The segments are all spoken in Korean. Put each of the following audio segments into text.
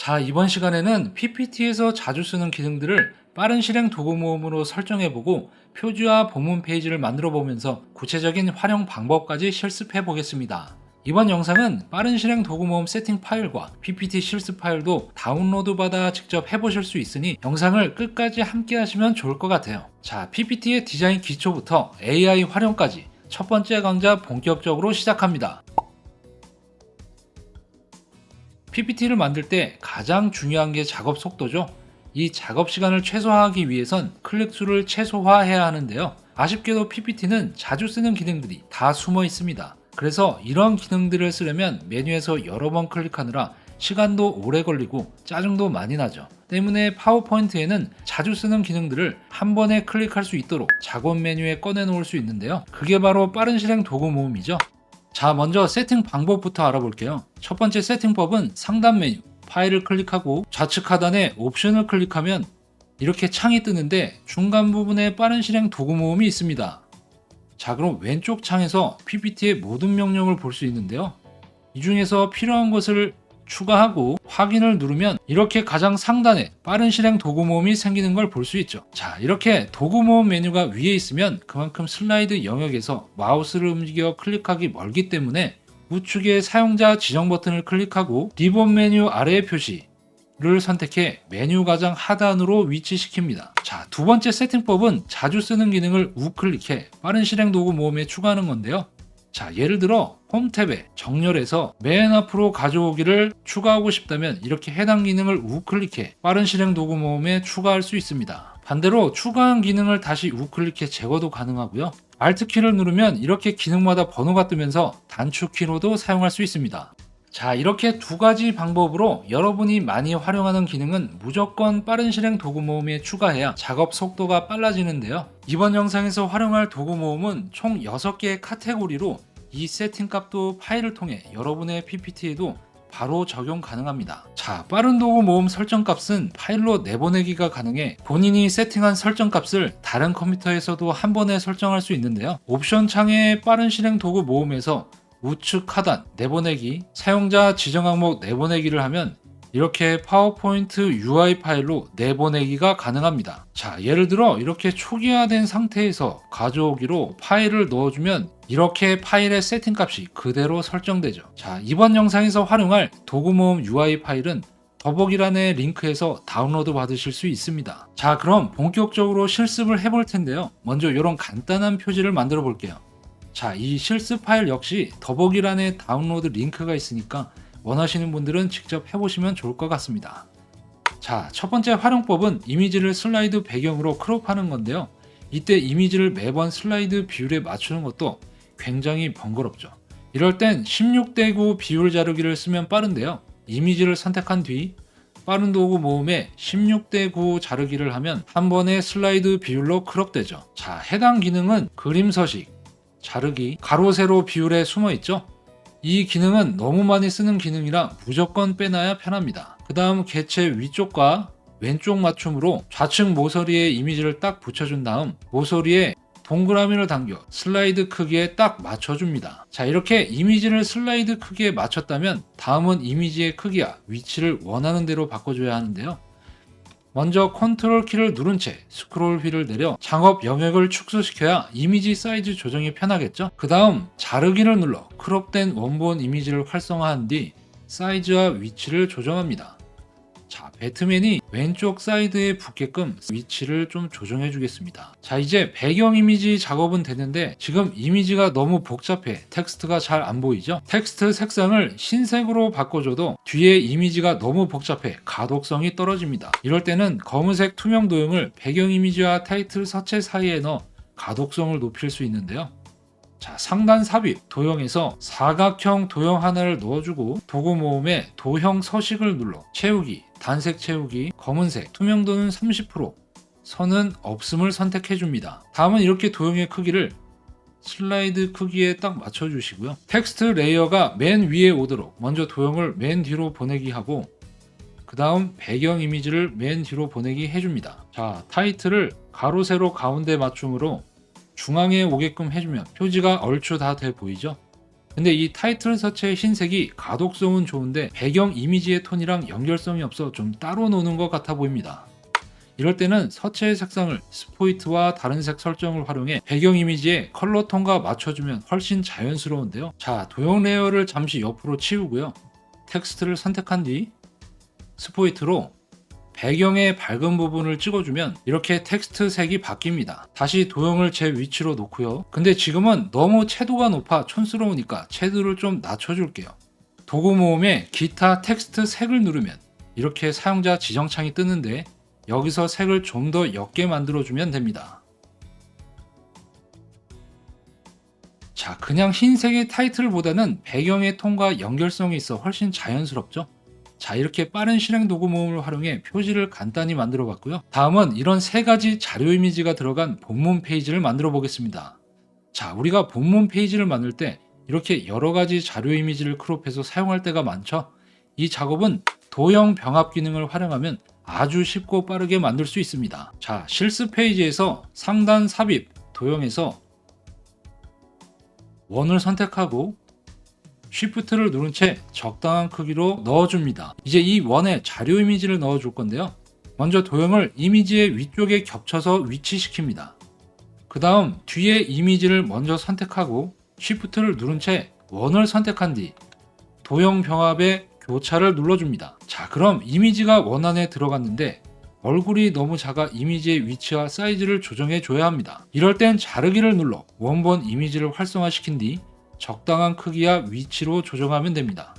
자, 이번 시간에는 PPT에서 자주 쓰는 기능들을 빠른 실행 도구 모음으로 설정해보고 표지와 본문 페이지를 만들어 보면서 구체적인 활용 방법까지 실습해 보겠습니다. 이번 영상은 빠른 실행 도구 모음 세팅 파일과 PPT 실습 파일도 다운로드 받아 직접 해보실 수 있으니 영상을 끝까지 함께 하시면 좋을 것 같아요. 자, PPT의 디자인 기초부터 AI 활용까지 첫 번째 강좌 본격적으로 시작합니다. PPT를 만들 때 가장 중요한 게 작업 속도죠. 이 작업 시간을 최소화하기 위해선 클릭 수를 최소화해야 하는데요. 아쉽게도 PPT는 자주 쓰는 기능들이 다 숨어 있습니다. 그래서 이런 기능들을 쓰려면 메뉴에서 여러 번 클릭하느라 시간도 오래 걸리고 짜증도 많이 나죠. 때문에 파워포인트에는 자주 쓰는 기능들을 한 번에 클릭할 수 있도록 작업 메뉴에 꺼내 놓을 수 있는데요. 그게 바로 빠른 실행 도구 모음이죠. 자, 먼저 세팅 방법부터 알아볼게요. 첫 번째 세팅법은 상단 메뉴, 파일을 클릭하고 좌측 하단에 옵션을 클릭하면 이렇게 창이 뜨는데 중간 부분에 빠른 실행 도구 모음이 있습니다. 자, 그럼 왼쪽 창에서 PPT의 모든 명령을 볼 수 있는데요. 이 중에서 필요한 것을 추가하고 확인을 누르면 이렇게 가장 상단에 빠른 실행 도구 모음이 생기는 걸 볼 수 있죠. 자, 이렇게 도구 모음 메뉴가 위에 있으면 그만큼 슬라이드 영역에서 마우스를 움직여 클릭하기 멀기 때문에 우측에 사용자 지정 버튼을 클릭하고 리본 메뉴 아래의 표시를 선택해 메뉴 가장 하단으로 위치시킵니다. 자, 두 번째 세팅법은 자주 쓰는 기능을 우클릭해 빠른 실행 도구 모음에 추가하는 건데요. 자, 예를 들어 홈 탭에 정렬해서 맨 앞으로 가져오기를 추가하고 싶다면 이렇게 해당 기능을 우클릭해 빠른 실행 도구 모음에 추가할 수 있습니다. 반대로 추가한 기능을 다시 우클릭해 제거도 가능하고요. Alt키를 누르면 이렇게 기능마다 번호가 뜨면서 단축키로도 사용할 수 있습니다. 자, 이렇게 두 가지 방법으로 여러분이 많이 활용하는 기능은 무조건 빠른 실행 도구 모음에 추가해야 작업 속도가 빨라지는데요. 이번 영상에서 활용할 도구 모음은 총 6개의 카테고리로 이 세팅 값도 파일을 통해 여러분의 PPT에도 바로 적용 가능합니다. 자, 빠른 도구 모음 설정 값은 파일로 내보내기가 가능해 본인이 세팅한 설정 값을 다른 컴퓨터에서도 한 번에 설정할 수 있는데요. 옵션 창의 빠른 실행 도구 모음에서 우측 하단 내보내기, 사용자 지정 항목 내보내기를 하면 이렇게 파워포인트 UI 파일로 내보내기가 가능합니다. 자, 예를 들어 이렇게 초기화된 상태에서 가져오기로 파일을 넣어주면 이렇게 파일의 세팅 값이 그대로 설정되죠. 자, 이번 영상에서 활용할 도구 모음 UI 파일은 더보기란의 링크에서 다운로드 받으실 수 있습니다. 자, 그럼 본격적으로 실습을 해볼 텐데요. 먼저 이런 간단한 표지를 만들어 볼게요. 자, 이 실습 파일 역시 더보기란에 다운로드 링크가 있으니까 원하시는 분들은 직접 해보시면 좋을 것 같습니다. 자, 첫 번째 활용법은 이미지를 슬라이드 배경으로 크롭하는 건데요. 이때 이미지를 매번 슬라이드 비율에 맞추는 것도 굉장히 번거롭죠. 이럴 땐 16:9 비율 자르기를 쓰면 빠른데요. 이미지를 선택한 뒤 빠른 도구 모음에 16:9 자르기를 하면 한 번에 슬라이드 비율로 크롭되죠. 자, 해당 기능은 그림 서식, 자르기, 가로 세로 비율에 숨어 있죠. 이 기능은 너무 많이 쓰는 기능이라 무조건 빼놔야 편합니다. 그 다음 개체 위쪽과 왼쪽 맞춤으로 좌측 모서리에 이미지를 딱 붙여준 다음 모서리에 동그라미를 당겨 슬라이드 크기에 딱 맞춰줍니다. 자, 이렇게 이미지를 슬라이드 크기에 맞췄다면 다음은 이미지의 크기와 위치를 원하는 대로 바꿔줘야 하는데요. 먼저 컨트롤 키를 누른 채 스크롤 휠을 내려 작업 영역을 축소시켜야 이미지 사이즈 조정이 편하겠죠. 그 다음 자르기를 눌러 크롭된 원본 이미지를 활성화한 뒤 사이즈와 위치를 조정합니다. 자, 배트맨이 왼쪽 사이드에 붙게끔 위치를 좀 조정해 주겠습니다. 자, 이제 배경 이미지 작업은 됐는데 지금 이미지가 너무 복잡해 텍스트가 잘 안 보이죠? 텍스트 색상을 흰색으로 바꿔줘도 뒤에 이미지가 너무 복잡해 가독성이 떨어집니다. 이럴 때는 검은색 투명 도형을 배경 이미지와 타이틀 서체 사이에 넣어 가독성을 높일 수 있는데요. 자, 상단 삽입 도형에서 사각형 도형 하나를 넣어주고 도구 모음에 도형 서식을 눌러 채우기, 단색 채우기, 검은색, 투명도는 30%, 선은 없음을 선택해줍니다. 다음은 이렇게 도형의 크기를 슬라이드 크기에 딱 맞춰주시고요. 텍스트 레이어가 맨 위에 오도록 먼저 도형을 맨 뒤로 보내기 하고 그 다음 배경 이미지를 맨 뒤로 보내기 해줍니다. 자, 타이틀을 가로 세로 가운데 맞춤으로 중앙에 오게끔 해주면 표지가 얼추 다 돼 보이죠? 근데 이 타이틀 서체의 흰색이 가독성은 좋은데 배경 이미지의 톤이랑 연결성이 없어 좀 따로 노는 것 같아 보입니다. 이럴 때는 서체의 색상을 스포이트와 다른 색 설정을 활용해 배경 이미지의 컬러 톤과 맞춰주면 훨씬 자연스러운데요. 자, 도형 레이어를 잠시 옆으로 치우고요. 텍스트를 선택한 뒤 스포이트로 배경의 밝은 부분을 찍어주면 이렇게 텍스트 색이 바뀝니다. 다시 도형을 제 위치로 놓고요. 근데 지금은 너무 채도가 높아 촌스러우니까 채도를 좀 낮춰줄게요. 도구 모음에 기타 텍스트 색을 누르면 이렇게 사용자 지정창이 뜨는데 여기서 색을 좀 더 옅게 만들어주면 됩니다. 자, 그냥 흰색의 타이틀보다는 배경의 톤과 연결성이 있어 훨씬 자연스럽죠? 자, 이렇게 빠른 실행 도구 모음을 활용해 표지를 간단히 만들어 봤고요. 다음은 이런 세 가지 자료 이미지가 들어간 본문 페이지를 만들어 보겠습니다. 자, 우리가 본문 페이지를 만들 때 이렇게 여러 가지 자료 이미지를 크롭해서 사용할 때가 많죠? 이 작업은 도형 병합 기능을 활용하면 아주 쉽고 빠르게 만들 수 있습니다. 자, 실습 페이지에서 상단 삽입 도형에서 원을 선택하고 Shift를 누른 채 적당한 크기로 넣어줍니다. 이제 이 원에 자료 이미지를 넣어줄 건데요. 먼저 도형을 이미지의 위쪽에 겹쳐서 위치시킵니다. 그 다음 뒤에 이미지를 먼저 선택하고 Shift를 누른 채 원을 선택한 뒤 도형 병합의 교차를 눌러줍니다. 자, 그럼 이미지가 원 안에 들어갔는데 얼굴이 너무 작아 이미지의 위치와 사이즈를 조정해 줘야 합니다. 이럴 땐 자르기를 눌러 원본 이미지를 활성화시킨 뒤 적당한 크기와 위치로 조정하면 됩니다.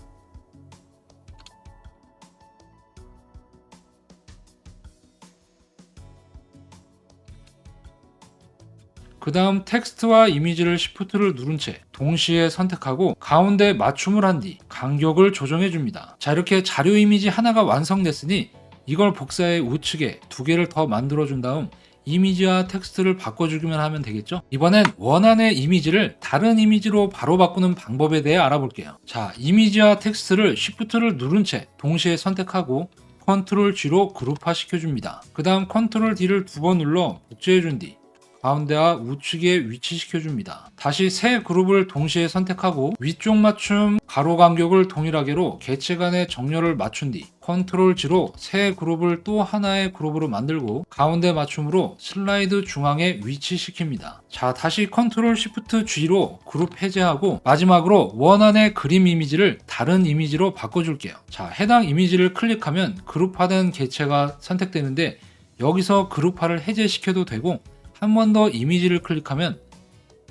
그 다음 텍스트와 이미지를 Shift를 누른 채 동시에 선택하고 가운데 맞춤을 한 뒤 간격을 조정해 줍니다. 자, 이렇게 자료 이미지 하나가 완성됐으니 이걸 복사해 우측에 두 개를 더 만들어 준 다음 이미지와 텍스트를 바꿔주기만 하면 되겠죠? 이번엔 원안의 이미지를 다른 이미지로 바로 바꾸는 방법에 대해 알아볼게요. 자, 이미지와 텍스트를 Shift를 누른 채 동시에 선택하고 Ctrl G로 그룹화 시켜줍니다. 그 다음 Ctrl D를 두 번 눌러 복제해 준 뒤 가운데와 우측에 위치시켜줍니다. 다시 세 그룹을 동시에 선택하고 위쪽 맞춤 가로 간격을 동일하게로 개체 간의 정렬을 맞춘 뒤 Ctrl G로 세 그룹을 또 하나의 그룹으로 만들고 가운데 맞춤으로 슬라이드 중앙에 위치시킵니다. 자, 다시 Ctrl Shift G로 그룹 해제하고 마지막으로 원안의 그림 이미지를 다른 이미지로 바꿔줄게요. 자, 해당 이미지를 클릭하면 그룹화된 개체가 선택되는데 여기서 그룹화를 해제시켜도 되고 한 번 더 이미지를 클릭하면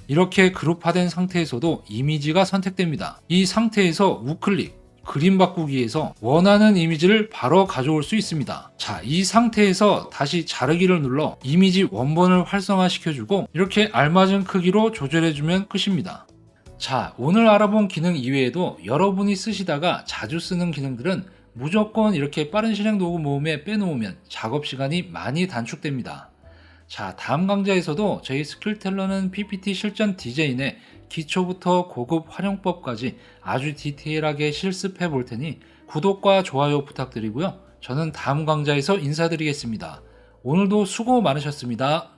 이렇게 그룹화된 상태에서도 이미지가 선택됩니다. 이 상태에서 우클릭, 그림 바꾸기에서 원하는 이미지를 바로 가져올 수 있습니다. 자, 이 상태에서 다시 자르기를 눌러 이미지 원본을 활성화시켜주고 이렇게 알맞은 크기로 조절해주면 끝입니다. 자, 오늘 알아본 기능 이외에도 여러분이 쓰시다가 자주 쓰는 기능들은 무조건 이렇게 빠른 실행 도구 모음에 빼놓으면 작업 시간이 많이 단축됩니다. 자, 다음 강좌에서도 저희 스킬텔러는 PPT 실전 디자인의 기초부터 고급 활용법까지 아주 디테일하게 실습해 볼 테니 구독과 좋아요 부탁드리고요. 저는 다음 강좌에서 인사드리겠습니다. 오늘도 수고 많으셨습니다.